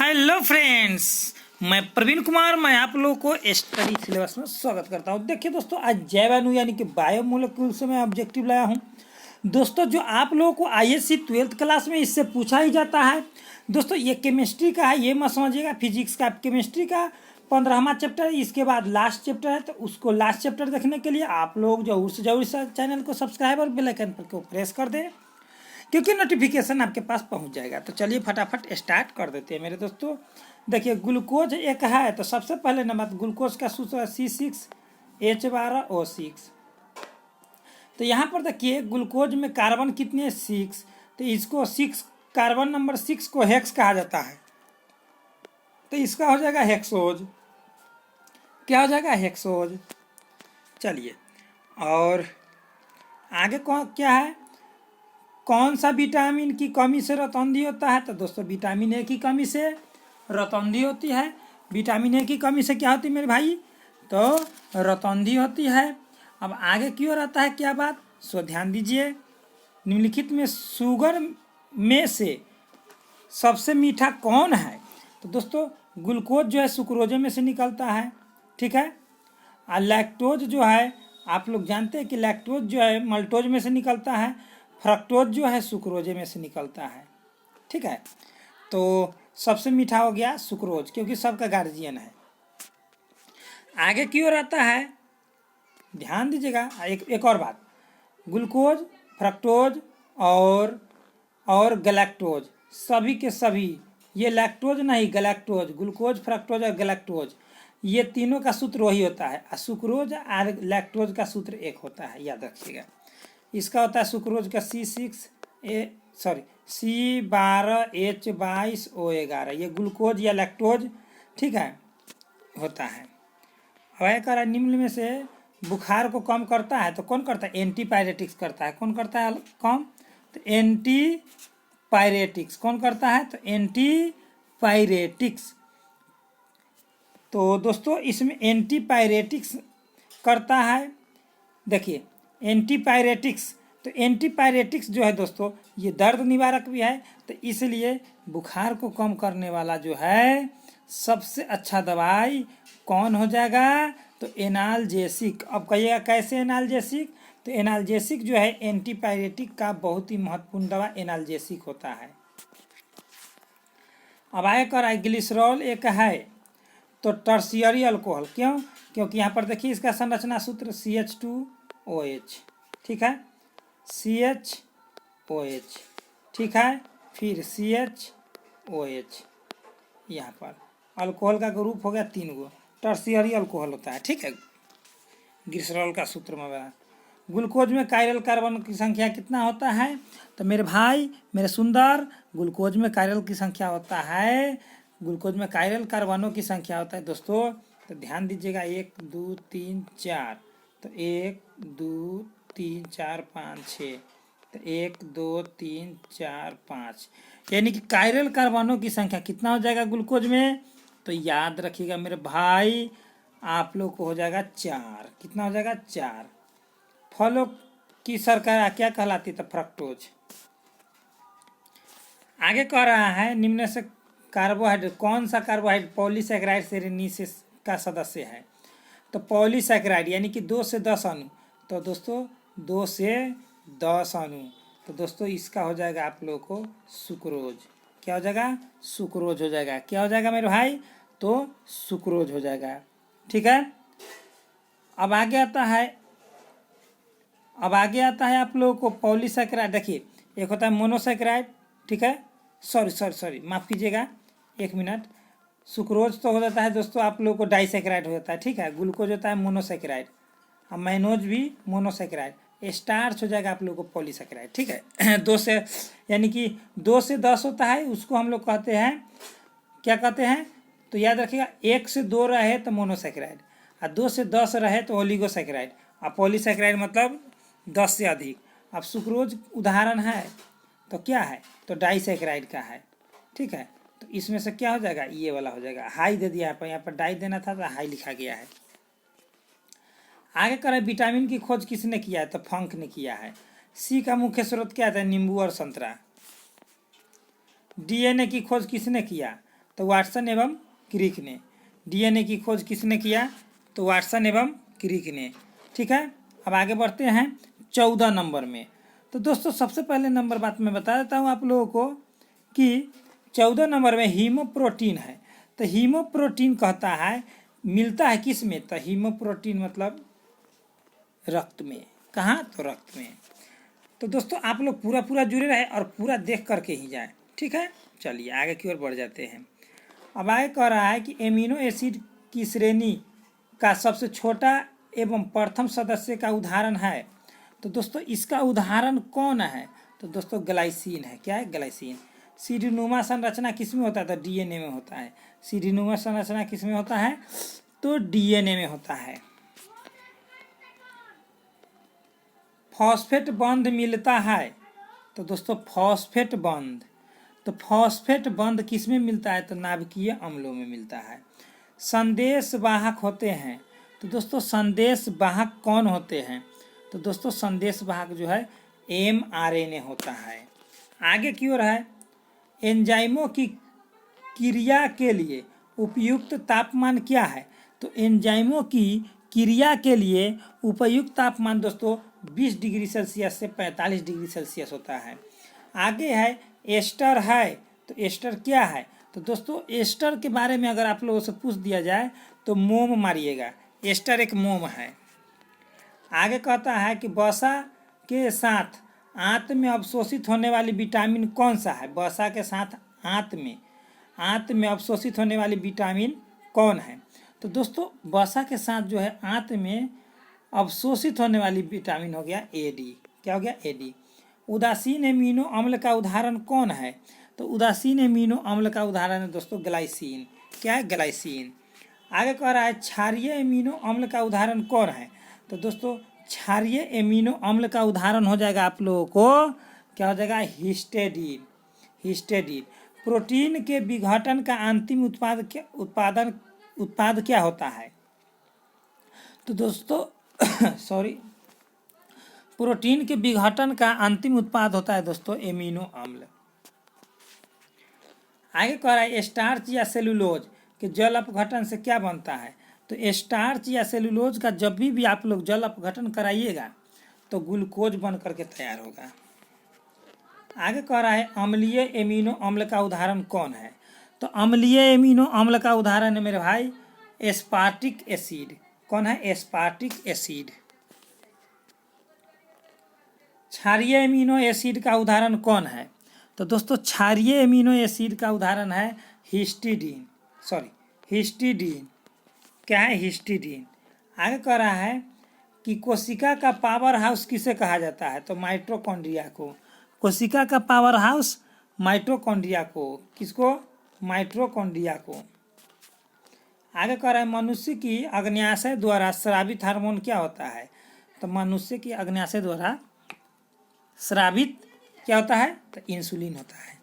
Hello friends, मैं प्रवीण कुमार। मैं आप लोगों को स्टडी सिलेबस में स्वागत करता हूं। देखिए दोस्तों, आज जैवाणु यानी कि बायोमोलिक्यूल से मैं ऑब्जेक्टिव लाया हूं। दोस्तों, जो आप लोगों को आईएससी 12th क्लास में इससे पूछा ही जाता है। दोस्तों, ये केमिस्ट्री का है, ये मत समझिएगा फिजिक्स का। केमिस्ट्री का 15वां चैप्टर, इसके बाद लास्ट चैप्टर है। तो उसको लास्ट चैप्टर देखने के लिए आप लोग जरूर से चैनल को सब्सक्राइब और बेल आइकन को प्रेस कर दें, क्योंकि नोटिफिकेशन आपके पास पहुंच जाएगा। तो चलिए फटाफट स्टार्ट कर देते हैं मेरे दोस्तों। देखिए, ग्लूकोज एक है, तो सबसे पहले नंबर ग्लूकोज का सूत्र है C6H12O6। तो यहाँ पर देखिए, ग्लूकोज में कार्बन कितने हैं? 6। तो इसको 6 कार्बन नंबर 6 को हेक्स कहा जाता है। तो इसका हो जाएगा हेक्सोज। क्या हो जाएगा? हेक्सोज। चलिए, और आगे कौन क्या है? कौन सा विटामिन की कमी से रतौंधी होता है? तो दोस्तों, विटामिन ए की कमी से रतौंधी होती है। विटामिन ए की कमी से क्या होती है मेरे भाई? तो रतौंधी होती है। अब आगे की ओर आता है क्या बात, सो ध्यान दीजिए। निम्नलिखित में शुगर में से सबसे मीठा कौन है? तो दोस्तों, ग्लूकोज जो है सुक्रोजे में से निकलता है, ठीक है। और लैक्टोज जो है, आप लोग जानते हैं कि लैक्टोज जो है मल्टोज में से निकलता है। फ्रक्टोज जो है सुक्रोजे में से निकलता है, ठीक है। तो सबसे मीठा हो गया सुक्रोज, क्योंकि सबका गार्जियन है। आगे की ओर आता है, ध्यान दीजिएगा, एक और बात। ग्लूकोज, फ्रक्टोज और गैलेक्टोज, सभी के सभी, ये लैक्टोज नहीं, गैलेक्टोज, ग्लूकोज, फ्रक्टोज और गैलेक्टोज, ये तीनों का सूत्र वही होता है। और सुक्रोज और लैक्टोज का सूत्र एक होता है, याद रखिएगा। इसका होता है सुक्रोज का C12H22O11। ये ग्लूकोज या लैक्टोज, ठीक है, होता है। वह निम्न में से बुखार को कम करता है तो कौन करता है? एंटीपायरेटिक्स करता है। कौन करता है कम? तो एंटीपायरेटिक्स। कौन करता है? तो एंटीपायरेटिक्स। तो दोस्तों, इसमें एंटीपायरेटिक्स करता है। देखिए, एंटीपायरेटिक्स, तो एंटीपायरेटिक्स जो है दोस्तों, ये दर्द निवारक भी है। तो इसलिए बुखार को कम करने वाला जो है सबसे अच्छा दवाई कौन हो जाएगा? तो एनाल्जेसिक। अब कहिएगा कैसे एनाल्जेसिक? तो एनाल्जेसिक जो है एंटीपायरेटिक का बहुत ही महत्वपूर्ण दवा एनाल्जेसिक होता है। अब आए कर ग्लिसरॉल एक है, तो टर्शियरी अल्कोहल। क्यों? क्योंकि यहाँ पर देखिए, इसका संरचना सूत्र CH2OH, ठीक है, CHOH, ठीक है, फिर CHOH। यहाँ पर अल्कोहल का ग्रुप हो गया 3 गो, टर्शियरी अल्कोहल होता है, ठीक है। ग्लिसरॉल का सूत्र में बना। ग्लूकोज में कायरल कार्बन की संख्या कितना होता है? तो मेरे भाई, मेरे सुंदर, ग्लूकोज में कायरल की संख्या होता है, ग्लूकोज में कायरल कार्बनों की संख्या होता है दोस्तों। तो ध्यान दीजिएगा, 1 2 3 4। तो 1 2 3 4 5 6। तो 1 2 3 4 5, यानी कि कायरल कार्बनों की संख्या कितना हो जाएगा ग्लूकोज में? तो याद रखिएगा मेरे भाई, आप लोग को हो जाएगा 4। कितना हो जाएगा? 4। फलों की शर्करा क्या कहलाती है? तो फ्रक्टोज। आगे कह रहा है, निम्न से कार्बोहाइड्रेट, कौन सा कार्बोहाइड्रेट पॉलीसैकेराइड श्रेणी से का सदस्य है? तो पॉलीसैकेराइड यानी कि 2 से 10 अणु। तो दोस्तों, 2 से 10 अणु। तो दोस्तों, इसका हो जाएगा आप लोगों को सुक्रोज। क्या हो जाएगा? सुक्रोज हो जाएगा। क्या हो जाएगा मेरे भाई? तो सुक्रोज हो जाएगा, ठीक है। अब आगे आता है आप लोगों को पॉलीसैकेराइड। देखिए, एक होता है मोनोसैकेराइड, ठीक है। सॉरी, माफ़ कीजिएगा, 1 मिनट। सुक्रोज तो हो जाता है दोस्तों आप लोगों को डाइसैकेराइड हो जाता है, ठीक है। ग्लूकोज होता है मोनोसैकेराइड, और मैनोज भी मोनोसैकेराइड। स्टार्च हो जाएगा आप लोगों को पॉलीसैकेराइड, ठीक है। 2 से, यानी कि 2 से 10 होता है, उसको हम लोग कहते हैं, क्या कहते हैं? तो याद रखिएगा, 1 से 2 रहे तो मोनोसैकेराइड, और 2 से 10 रहे तो ओलिगोसैकेराइड, और पॉलीसैकेराइड मतलब 10 से अधिक। अब सुक्रोज उदाहरण है, तो क्या है? तो डाइसैकेराइड का है, ठीक है। तो इसमें से क्या हो जाएगा? ये वाला हो जाएगा। हाई दे दिया यहाँ पर डाई देना था तो हाई लिखा गया है। आगे करें, विटामिन की खोज किसने किया है? तो फंक ने किया है। सी का मुख्य स्रोत क्या था? नींबू और संतरा। DNA की खोज किसने किया? तो वाटसन एवं क्रिक ने। डीएनए की खोज किसने किया? तो वाटसन एवं क्रिक ने। ठीक है, अब आगे बढ़ते हैं 14 नंबर में। तो दोस्तों सबसे पहले नंबर बात मैं बता देता हूँ आप लोगों को कि 14 नंबर में हीमोप्रोटीन है। तो हीमोप्रोटीन कहता है मिलता है किस में? तो हीमोप्रोटीन मतलब रक्त में। कहाँ? तो रक्त में। तो दोस्तों आप लोग पूरा जुड़े रहे और पूरा देख करके ही जाए। ठीक है, चलिए आगे की ओर बढ़ जाते हैं। अब आगे कह रहा है कि एमिनो एसिड की श्रेणी का सबसे छोटा एवं प्रथम सदस्य का उदाहरण है। तो दोस्तों इसका उदाहरण कौन है? तो दोस्तों ग्लाइसिन है। क्या है? ग्लाइसिन। सीढ़ीनुमा संरचना किस में होता है? तो डीएनए में होता है। सीढ़ीनुमा संरचना किस में होता है? तो डीएनए में होता है। फॉस्फेट बंध मिलता है। तो दोस्तों फॉस्फेट बंध, तो फॉस्फेट बंध किस में मिलता है? तो नाभिकीय अम्लों में मिलता है। संदेश वाहक होते हैं। तो दोस्तों संदेश वाहक कौन होते हैं? तो दोस्तों संदेश वाहक जो है mRNA होता है। आगे की ओर है एंजाइमों की क्रिया के लिए उपयुक्त तापमान क्या है? तो एंजाइमों की क्रिया के लिए उपयुक्त तापमान दोस्तों 20 डिग्री सेल्सियस से 45 डिग्री सेल्सियस होता है। आगे है एस्टर है। तो एस्टर क्या है? तो दोस्तों एस्टर के बारे में अगर आप लोगों से पूछ दिया जाए तो मोम मारिएगा। एस्टर एक मोम है। आगे कहता है कि वसा के साथ आंत में अवशोषित होने वाली विटामिन कौन सा है? वसा के साथ आंत में अवशोषित होने वाली विटामिन कौन है? तो दोस्तों वसा के साथ जो है आंत में अवशोषित होने वाली विटामिन हो गया एडी। क्या हो गया? एडी। उदासीन एमिनो अम्ल का उदाहरण कौन है? तो उदासीन एमिनो अम्ल का उदाहरण है दोस्तों ग्लाइसिन। क्या है? ग्लाइसिन। आगे कह रहा है क्षारीय एमिनो अम्ल का उदाहरण कौन है? तो दोस्तों क्षारीय एमिनो अम्ल का उदाहरण हो जाएगा आप लोगों को क्या हो जाएगा? हिस्टेडीन। हिस्टेडीन। प्रोटीन के विघटन का अंतिम उत्पाद क्या होता है? तो दोस्तों प्रोटीन के विघटन का अंतिम उत्पाद होता है दोस्तों एमिनो अम्ल। आगे कह रहा है स्टार्च या सेलुलोज के जल अपघटन से क्या बनता है? तो स्टार्च या सेलुलोज का जब भी आप लोग जल अपघटन कराइएगा तो ग्लूकोज बन करके तैयार होगा। आगे कह रहा है अम्लीय एमिनो अम्ल का उदाहरण कौन है? तो अम्लीय एमिनो अम्ल का उदाहरण है मेरे भाई एस्पार्टिक एसिड। कौन है? Aspartic acid. क्षारीय एमिनो एसिड का उदाहरण कौन है? तो दोस्तों क्षारीय एमिनो एसिड का उदाहरण है हिस्टिडीन। हिस्टिडीन। क्या है? हिस्टिडीन। आगे कह रहा है कि कोशिका का पावर हाउस किसे कहा जाता है? तो माइटोकॉन्ड्रिया को। कोशिका का पावर हाउस माइटोकॉन्ड्रिया को। किसको? माइटोकॉन्ड्रिया को। आगे कह रहा है मनुष्य की अग्न्याशय द्वारा स्रावित हार्मोन क्या होता है? तो मनुष्य की अग्न्याशय द्वारा स्रावित क्या होता है? तो इंसुलिन होता है।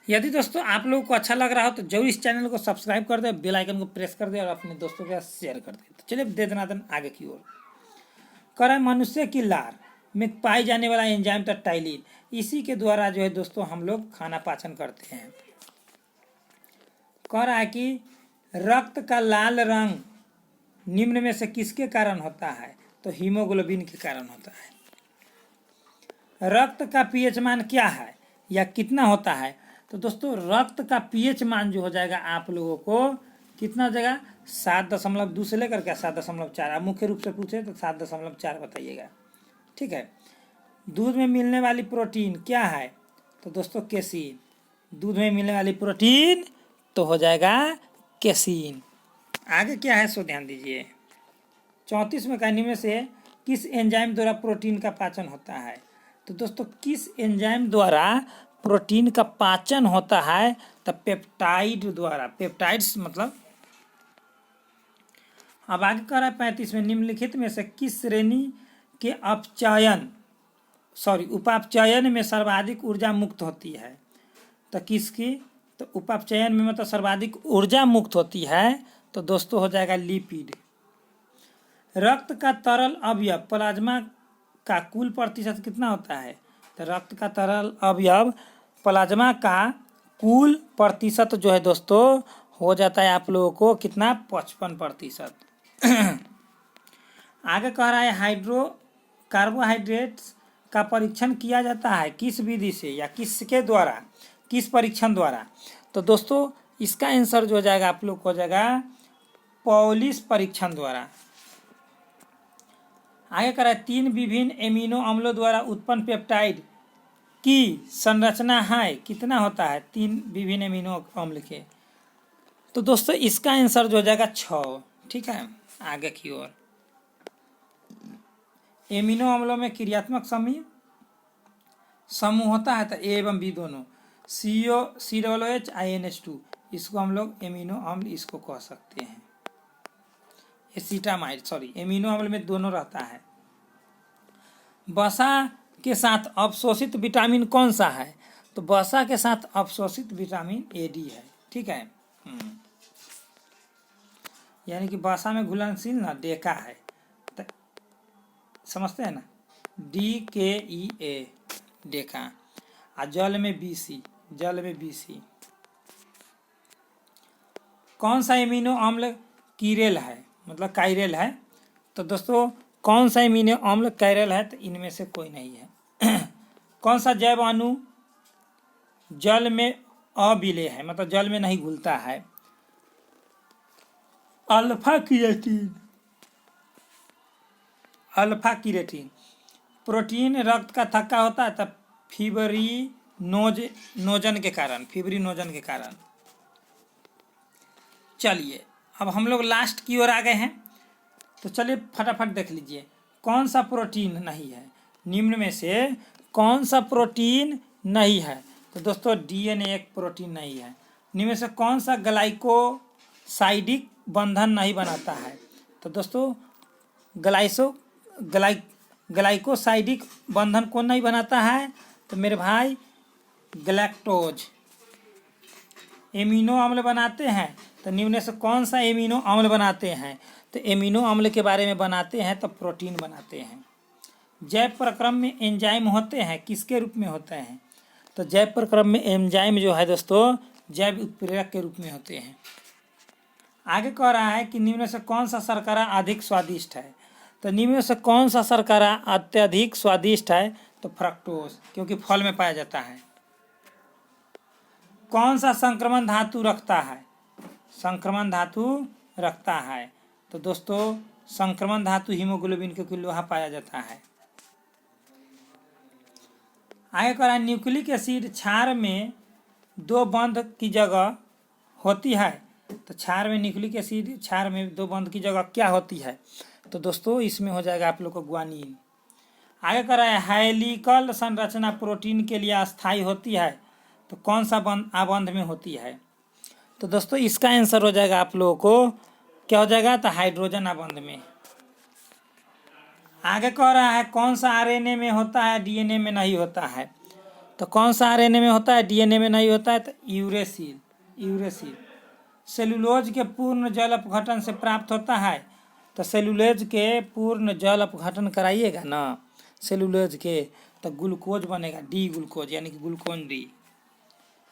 यदि दोस्तों आप लोगों को अच्छा लग रहा हो तो जरूर इस चैनल को सब्सक्राइब कर दे, बेल आइकन को प्रेस कर दे और अपने दोस्तों के साथ शेयर कर दे। तो चलिए दे दनादन आगे की ओर। कह रहा है मनुष्य की लार में पाई जाने वाला एंजाइम था टाइलिन। इसी के द्वारा जो है दोस्तों हम लोग खाना पाचन करते हैं। कह रहा है कि रक्त का लाल रंग निम्न में से किसके कारण होता है? तो हीमोग्लोबिन के कारण होता है। रक्त का पीएच मान क्या है या कितना होता है? तो दोस्तों रक्त का पीएच मान जो हो जाएगा आप लोगों को कितना हो जाएगा? 7.2 से लेकर के 7.4। आप मुख्य रूप से पूछे तो 7.4 बताइएगा। ठीक है। दूध में मिलने वाली प्रोटीन क्या है? तो दोस्तों केसीन। दूध में मिलने वाली प्रोटीन तो हो जाएगा केसीन। आगे क्या है सो ध्यान दीजिए। 34 में कहानी में से किस एंजाइम द्वारा प्रोटीन का पाचन होता है? तो दोस्तों किस एंजाइम द्वारा प्रोटीन का पाचन होता है? तो पेप्टाइड द्वारा। पेप्टाइड्स मतलब। अब आगे कर रहा है 35 में निम्नलिखित में से किस श्रेणी के उपापचयन में सर्वाधिक ऊर्जा मुक्त होती है? तो किसकी? तो उपापचयन में मतलब सर्वाधिक ऊर्जा मुक्त होती है तो दोस्तों हो जाएगा लिपिड। रक्त का तरल अवयव प्लाज्मा का कुल प्रतिशत कितना होता है? तो रक्त का तरल अवयव प्लाज्मा का कुल प्रतिशत जो है दोस्तों हो जाता है आप लोगों को कितना, 55%। आगे कह रहा है कार्बोहाइड्रेट्स का परीक्षण किया जाता है किस विधि से या किसके द्वारा, किस परीक्षण द्वारा। तो दोस्तों इसका आंसर जो हो जाएगा आप लोग को हो जाएगा पॉलिश परीक्षण द्वारा। आगे कह रहा है 3 विभिन्न एमिनो अम्लों द्वारा उत्पन्न पेप्टाइड की संरचना है कितना होता है, 3 विभिन्न एमिनो अम्ल के। तो दोस्तों इसका आंसर जो हो जाएगा 6। ठीक है, आगे की ओर एमिनो अम्लों में क्रियात्मक समूह होता है तो ए एवं बी दोनों, COOH इसको हम लोग एमिनो अम्ल इसको कह सकते हैं, एसिटामाइड सॉरी एमिनो अम्ल में दोनों रहता है। वसा के साथ अवशोषित विटामिन कौन सा है, तो वसा के साथ अवशोषित विटामिन AD है। ठीक है, यानी कि वसा में घुलनशील ना डेका है, तो समझते हैं ना, DKEA डेका। और जल में BC, जल में BC। कौन सा एमिनो अम्ल कीरेल है, मतलब कायरेल है। तो दोस्तों कौन सा एमिनो अम्ल कायरेल है, तो इनमें से कोई नहीं है। कौन सा जैव अणु जल में अविलेय है, मतलब जल में नहीं घुलता है, alpha creatine. Alpha creatine protein रक्त का थक्का होता है तब फिब्रिनोजन के कारण, फिब्रिनोजन के कारण। चलिए अब हम लोग लास्ट की ओर आ गए हैं, तो चलिए फटाफट देख लीजिए कौन सा प्रोटीन नहीं है, निम्न में से कौन सा प्रोटीन नहीं है। तो दोस्तों DNA एक प्रोटीन नहीं है। निम्न में से कौन सा ग्लाइकोसाइडिक बंधन नहीं बनाता है, तो दोस्तों ग्लाइकोसाइडिक बंधन कौन नहीं बनाता है, तो मेरे भाई गैलेक्टोज। एमिनो अम्ल बनाते हैं, तो निम्न से कौन सा एमिनो अम्ल बनाते हैं, तो एमिनो अम्ल के बारे में बनाते हैं तो प्रोटीन बनाते हैं। जैव प्रक्रम में एंजाइम होते हैं किसके रूप में होते हैं, तो जैव प्रक्रम में एंजाइम जो है दोस्तों जैव उत्प्रेरक के रूप में होते हैं। आगे कह रहा है कि निम्न से कौन सा शर्करा अधिक स्वादिष्ट है, तो निम्न से कौन सा शर्करा अत्यधिक स्वादिष्ट है, तो फ्रक्टोज, क्योंकि फल में पाया जाता है। कौन सा संक्रमण धातु रखता है, संक्रमण धातु रखता है, तो दोस्तों संक्रमण धातु हीमोग्लोबिन, क्योंकि लोहा पाया जाता है। आगे कह रहा है न्यूक्लिक एसिड क्षार में 2 बंध की जगह होती है, तो क्षार में न्यूक्लिक एसिड क्षार में 2 बंध की जगह क्या होती है, तो दोस्तों इसमें हो जाएगा आप लोग को ग्वानिन। आगे कह रहा है हेलिकल संरचना प्रोटीन के लिए अस्थायी होती है, तो कौन सा आबंध में होती है, तो दोस्तों इसका आंसर हो जाएगा आप लोगों को क्या हो जाएगा, तो हाइड्रोजन आबंध में। आगे कह रहा है कौन सा RNA में होता है, DNA में नहीं होता है, तो कौन सा RNA में होता है, DNA में नहीं होता है, तो यूरेसिल। यूरेसिल सेलुलोज के पूर्ण जल अपघटन से प्राप्त होता है, तो सेलुलोज के पूर्ण जल अपघटन कराइएगा ना सेलुलोज के, तो ग्लूकोज बनेगा, D ग्लूकोज, यानी कि ग्लूकोन D।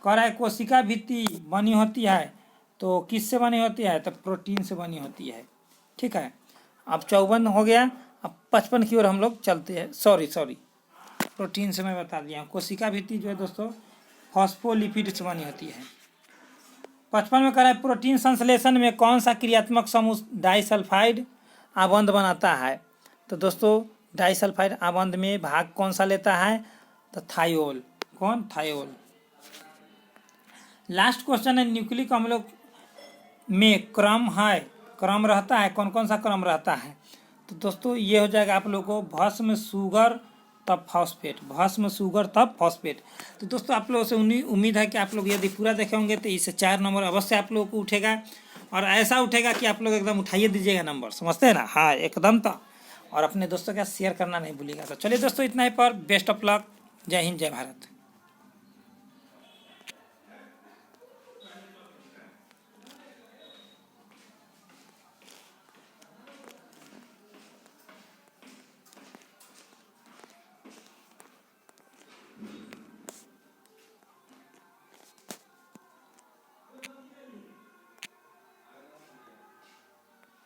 कह रहा है कोशिका भित्ति बनी होती है, तो किससे बनी होती है, तो प्रोटीन से बनी होती है। ठीक है, अब 54 हो गया, अब 55 की ओर हम लोग चलते हैं। सॉरी प्रोटीन से मैं बता दिया हूँ। कोशिका भित्ति जो है दोस्तों फॉस्फोलिपिड से बनी होती है। 55 में कह रहा है प्रोटीन संश्लेषण में कौन सा क्रियात्मक समूह डाइसल्फाइड आबंध बनाता है, तो दोस्तों डाइसल्फाइड आबंध में भाग कौन सा लेता है, तो थायोल। कौन, थायोल। लास्ट क्वेश्चन है न्यूक्लिक अम्लों में क्रम है, क्रम रहता है, कौन कौन सा क्रम रहता है, तो दोस्तों ये हो जाएगा आप लोग को भस्म शुगर तब फॉस्फेट, भस्म शुगर तब फॉस्फेट। तो दोस्तों आप लोगों से उम्मीद है कि आप लोग यदि पूरा देखे होंगे तो इससे 4 नंबर अवश्य आप लोगों को उठेगा, और ऐसा उठेगा कि आप लोग एकदम उठाइए दीजिएगा नंबर, समझते हैं ना, हाँ एकदम। तो और अपने दोस्तों के साथ शेयर करना नहीं भूलिएगा। तो चलिए दोस्तों इतना ही पर, बेस्ट ऑफ लक, जय हिंद जय भारत।